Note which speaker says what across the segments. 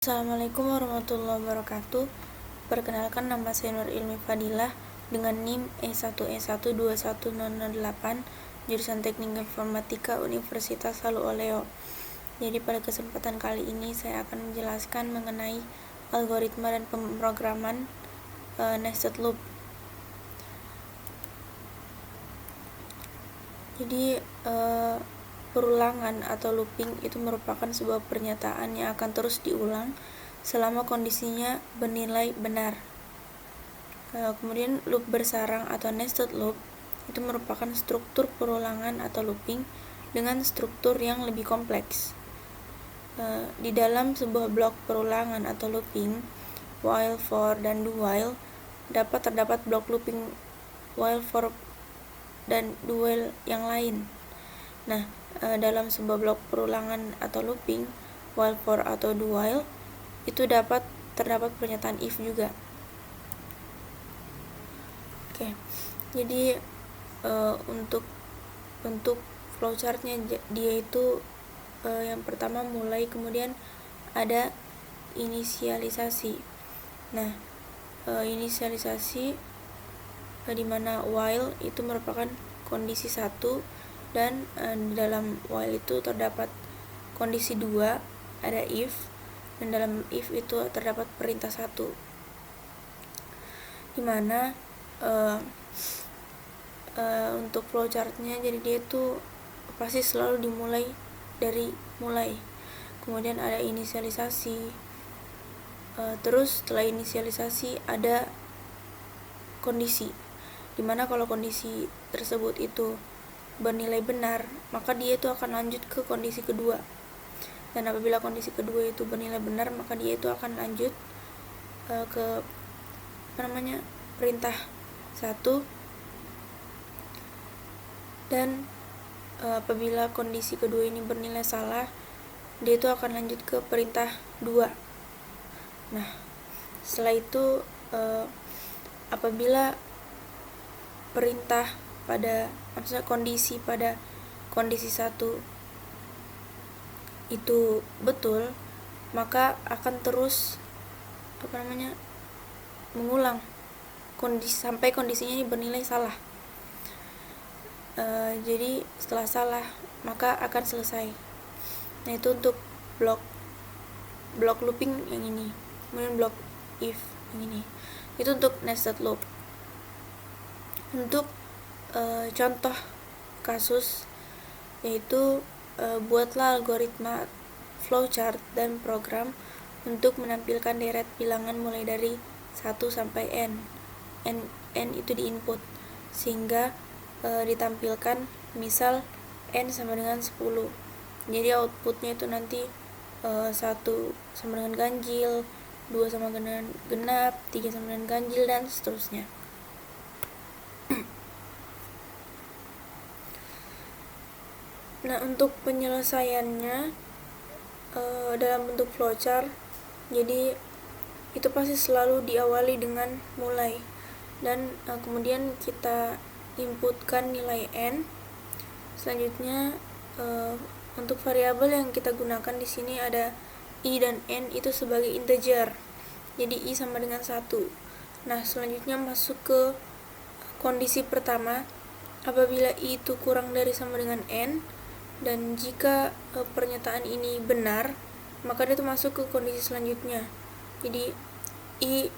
Speaker 1: Assalamualaikum warahmatullahi wabarakatuh. Perkenalkan, nama saya Nur Ilmi Fadilah dengan NIM E1E12108, jurusan Teknik Informatika Universitas Halu Oleo. Jadi pada kesempatan kali ini saya akan menjelaskan mengenai algoritma dan pemrograman nested loop. Jadi perulangan atau looping itu merupakan sebuah pernyataan yang akan terus diulang selama kondisinya bernilai benar. Kemudian loop bersarang atau nested loop itu merupakan struktur perulangan atau looping dengan struktur yang lebih kompleks. Di dalam sebuah blok perulangan atau looping, while, for, dan do while, terdapat blok looping while, for, dan do while yang lain. Nah, dalam sebuah blok perulangan atau looping, while, for, atau do while, itu terdapat pernyataan if juga. Oke. Jadi untuk bentuk flowchartnya dia itu yang pertama mulai, kemudian ada inisialisasi. Nah, inisialisasi di mana while itu merupakan kondisi 1 dan dalam while itu terdapat kondisi 2, ada if, dan dalam if itu terdapat perintah 1, dimana untuk flowchartnya jadi dia itu pasti selalu dimulai dari mulai, kemudian ada inisialisasi, terus setelah inisialisasi ada kondisi, dimana kalau kondisi tersebut itu bernilai benar, maka dia itu akan lanjut ke kondisi kedua. Dan apabila kondisi kedua itu bernilai benar, maka dia itu akan lanjut ke perintah 1. Dan apabila kondisi kedua ini bernilai salah, dia itu akan lanjut ke perintah 2. Nah, setelah itu apabila kondisi pada kondisi 1 itu betul, maka akan terus mengulang sampai kondisinya ini bernilai salah. Jadi setelah salah maka akan selesai. Nah, itu untuk blok looping yang ini. Kemudian blok if yang ini. Itu untuk nested loop. Untuk contoh kasus yaitu buatlah algoritma flowchart dan program untuk menampilkan deret bilangan mulai dari 1 sampai n. N itu di input sehingga ditampilkan misal n sama dengan 10. Jadi outputnya itu nanti 1 sama dengan ganjil, 2 sama dengan genap, 3 sama dengan ganjil, dan seterusnya. Nah, untuk penyelesaiannya dalam bentuk flowchart, jadi itu pasti selalu diawali dengan mulai, dan kemudian kita inputkan nilai n. Selanjutnya untuk variabel yang kita gunakan di sini ada i dan n itu sebagai integer. Jadi i sama dengan 1. Nah, selanjutnya masuk ke kondisi pertama. Apabila i itu kurang dari sama dengan n, dan jika pernyataan ini benar, maka dia itu masuk ke kondisi selanjutnya. Jadi i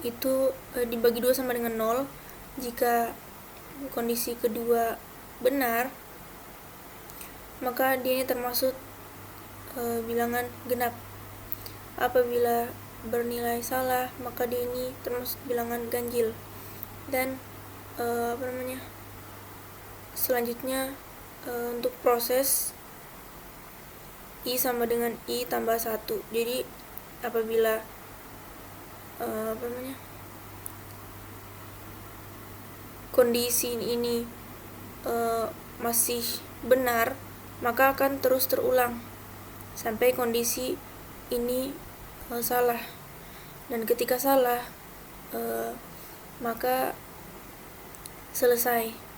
Speaker 1: itu dibagi 2 sama dengan 0. Jika kondisi kedua benar, maka dia ini termasuk bilangan genap. Apabila bernilai salah, maka dia ini termasuk bilangan ganjil. Dan selanjutnya untuk proses i sama dengan i tambah 1. Jadi apabila kondisi ini masih benar, maka akan terus terulang sampai kondisi ini salah. Dan ketika salah maka selesai.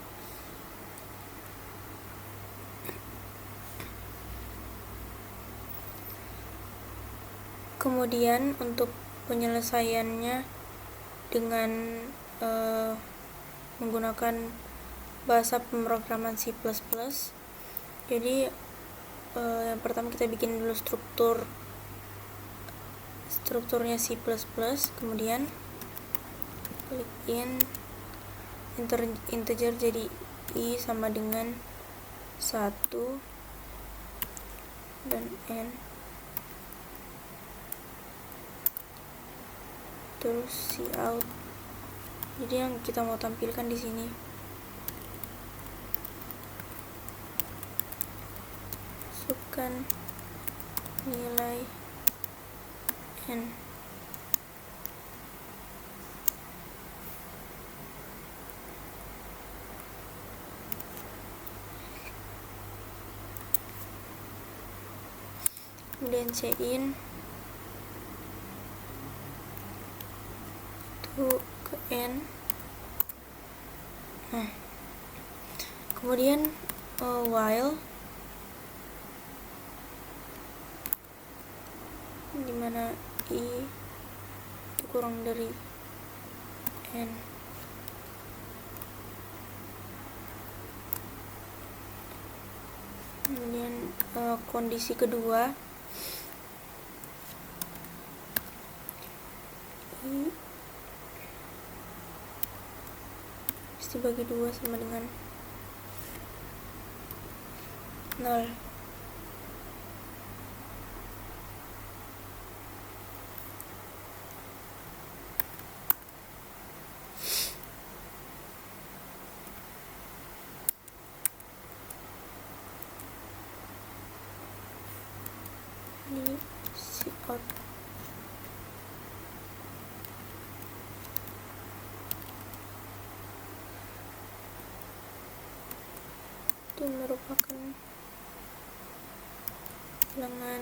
Speaker 1: Kemudian untuk penyelesaiannya dengan menggunakan bahasa pemrograman C++. Jadi yang pertama kita bikin dulu strukturnya C++, kemudian klik integer jadi i sama dengan 1 dan n, terus cout. Jadi yang kita mau tampilkan di sini masukkan nilai n. Kemudian cin itu ke n. Nah, kemudian while dimana i itu kurang dari n. Kemudian kondisi kedua, i dibagi 2 sama dengan 0. Ini cout. Itu merupakan bilangan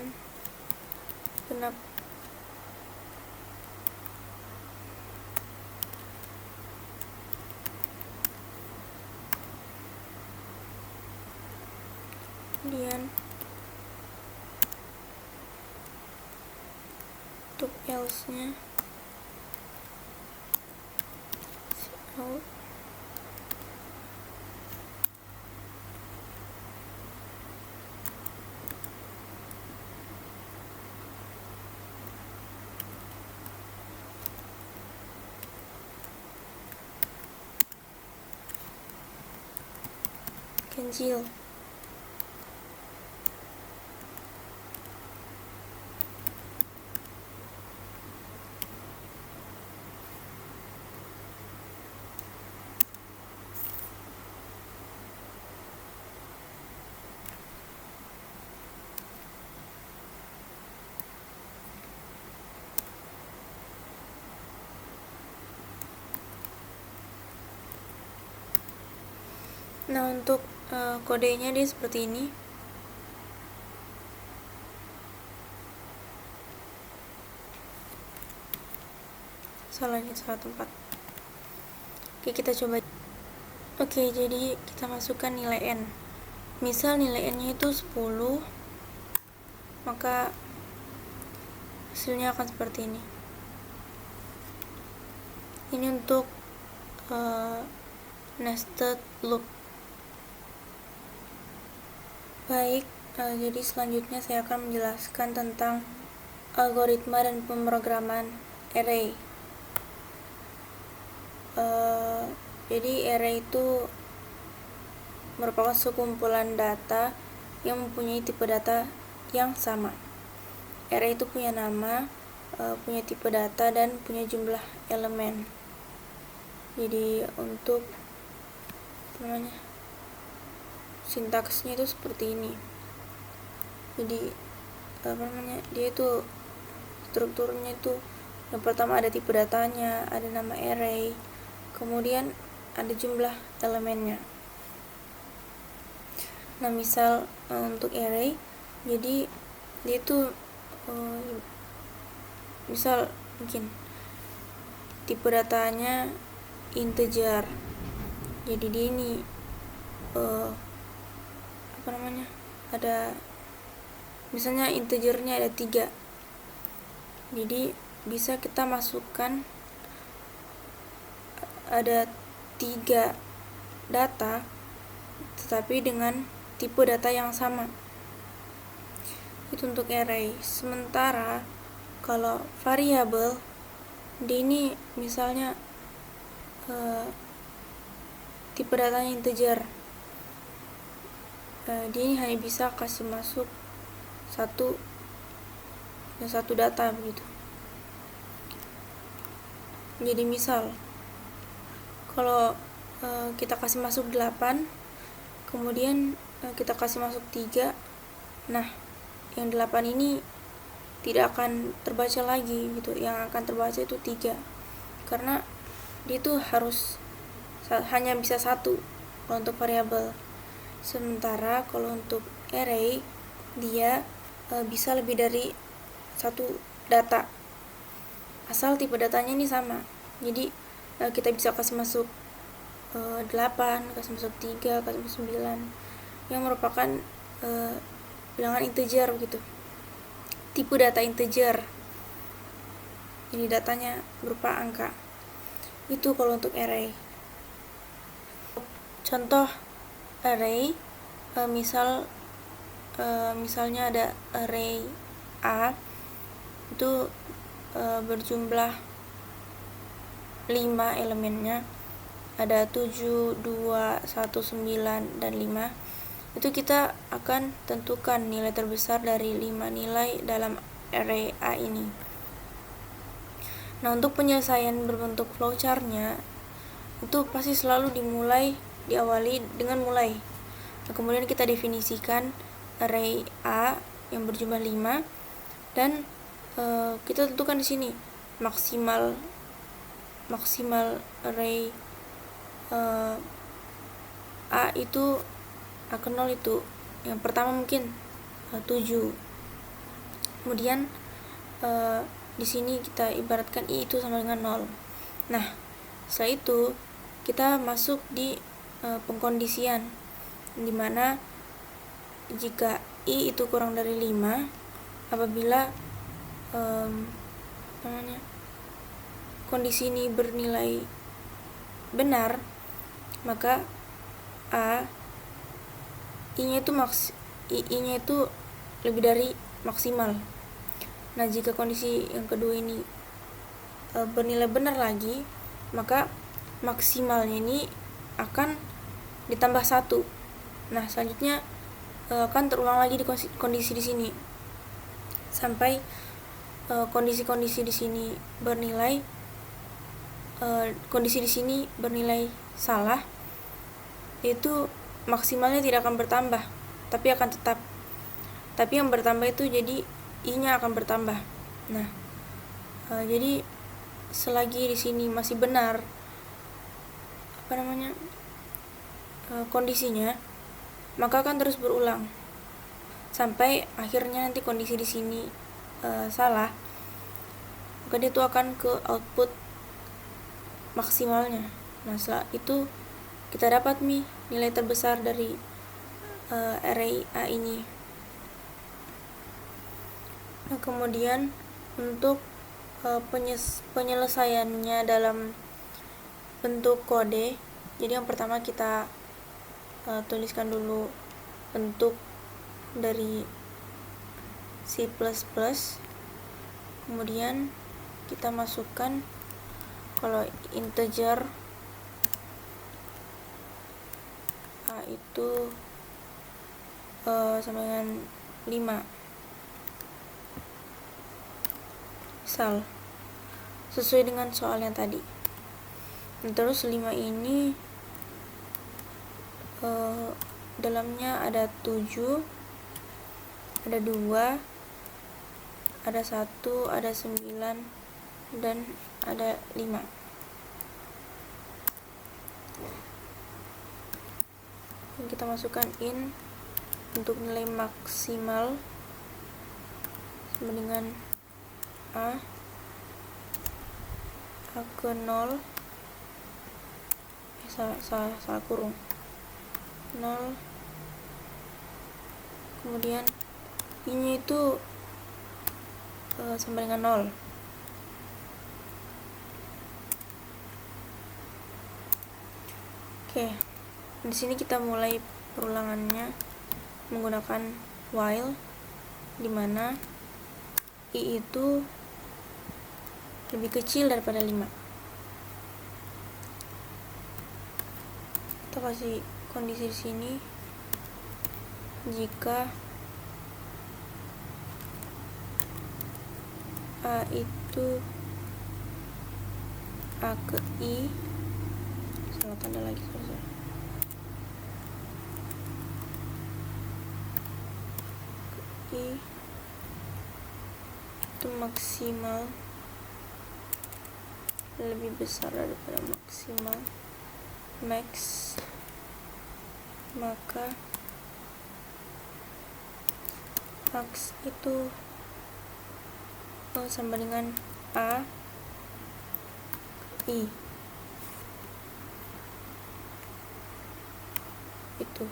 Speaker 1: genap. Kemudian untuk else nya cout ganjil. Nah, untuk kodenya dia seperti ini. Salahnya salah tempat. Oke, kita coba. Oke, jadi kita masukkan nilai n. Misal nilai n-nya itu 10, maka hasilnya akan seperti ini. Ini untuk nested loop. Baik, jadi selanjutnya saya akan menjelaskan tentang algoritma dan pemrograman array. Jadi array itu merupakan sekumpulan data yang mempunyai tipe data yang sama. Array itu punya nama, punya tipe data, dan punya jumlah elemen. Jadi untuk sintaksnya itu seperti ini. Jadi dia itu strukturnya itu yang pertama ada tipe datanya, ada nama array, kemudian ada jumlah elemennya. Nah, misal untuk array, jadi dia itu misal mungkin tipe datanya integer. Jadi dia ini ada misalnya integernya ada 3. Jadi bisa kita masukkan ada 3 data tetapi dengan tipe data yang sama. Itu untuk array. Sementara kalau variabel di ini misalnya tipe datanya integer, dia ini hanya bisa kasih masuk satu data begitu. Jadi misal kalau kita kasih masuk 8, kemudian kita kasih masuk 3, nah yang 8 ini tidak akan terbaca lagi gitu. Yang akan terbaca itu 3, karena dia itu harus hanya bisa 1 kalau untuk variabel. Sementara kalau untuk array dia bisa lebih dari 1 data, asal tipe datanya ini sama. Jadi kita bisa kasih masuk 8, kasih masuk 3, kasih masuk 9 yang merupakan bilangan integer begitu, tipe data integer, jadi datanya berupa angka. Itu kalau untuk array. Contoh array, misalnya ada array A itu berjumlah 5 elemennya, ada 7, 2, 1, 9, dan 5. Itu kita akan tentukan nilai terbesar dari 5 nilai dalam array A ini. Nah, untuk penyelesaian berbentuk flowchart-nya itu pasti selalu diawali dengan mulai. Nah, kemudian kita definisikan array A yang berjumlah 5 dan kita tentukan di sini maksimal array A itu ke 0 itu yang pertama mungkin 7. Kemudian di sini kita ibaratkan I itu sama dengan 0. Nah, setelah itu kita masuk di pengkondisian, dimana jika I itu kurang dari 5, apabila kondisi ini bernilai benar, maka I-nya itu lebih dari maksimal. Nah, jika kondisi yang kedua ini bernilai benar lagi, maka maksimalnya ini akan ditambah 1. Nah, selanjutnya akan terulang lagi di kondisi di sini sampai kondisi di sini bernilai kondisi di sini bernilai salah, yaitu maksimalnya tidak akan bertambah, tapi akan tetap. Tapi yang bertambah itu jadi I-nya akan bertambah. Nah, jadi selagi di sini masih benar kondisinya, maka akan terus berulang sampai akhirnya nanti kondisi di sini salah, maka dia itu akan ke output maksimalnya. Nah, setelah itu kita dapat nilai terbesar dari array A ini. Nah, kemudian untuk penyelesaiannya dalam bentuk kode, jadi yang pertama kita tuliskan dulu bentuk dari C++, kemudian kita masukkan kalau integer A itu sama dengan 5, misal sesuai dengan soal yang tadi. Dan terus 5 ini dalamnya ada 7, ada 2, ada 1, ada 9, dan ada 5. Dan kita masukkan in untuk nilai maksimal sama dengan A ke 0, salah kurung 0, kemudian I-nya itu sama dengan 0. Oke, di sini kita mulai perulangannya menggunakan while, dimana i itu lebih kecil daripada 5. Kita kasih kondisi di sini, jika a itu a ke i, salah tanda lagi, sorry. I itu maksimal lebih besar daripada maksimal max, maka max itu sama dengan a i. Itu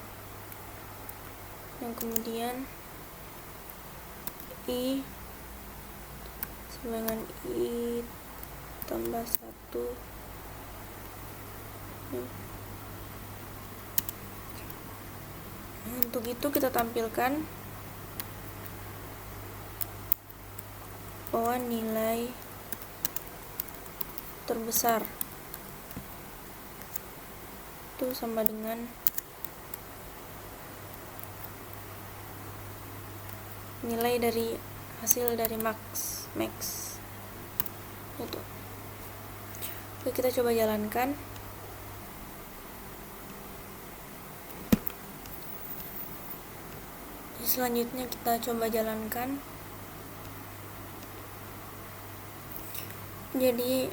Speaker 1: yang kemudian i sama dengan i tambah 1. Untuk itu kita tampilkan bahwa nilai terbesar itu sama dengan nilai dari hasil dari max. Itu. Oke, kita coba jalankan. Selanjutnya kita coba jalankan. Jadi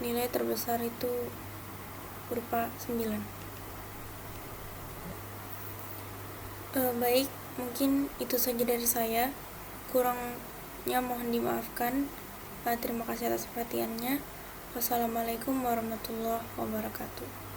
Speaker 1: nilai terbesar itu berupa 9. Baik, mungkin itu saja dari saya. Kurangnya mohon dimaafkan. Terima kasih atas perhatiannya. Wassalamualaikum warahmatullahi wabarakatuh.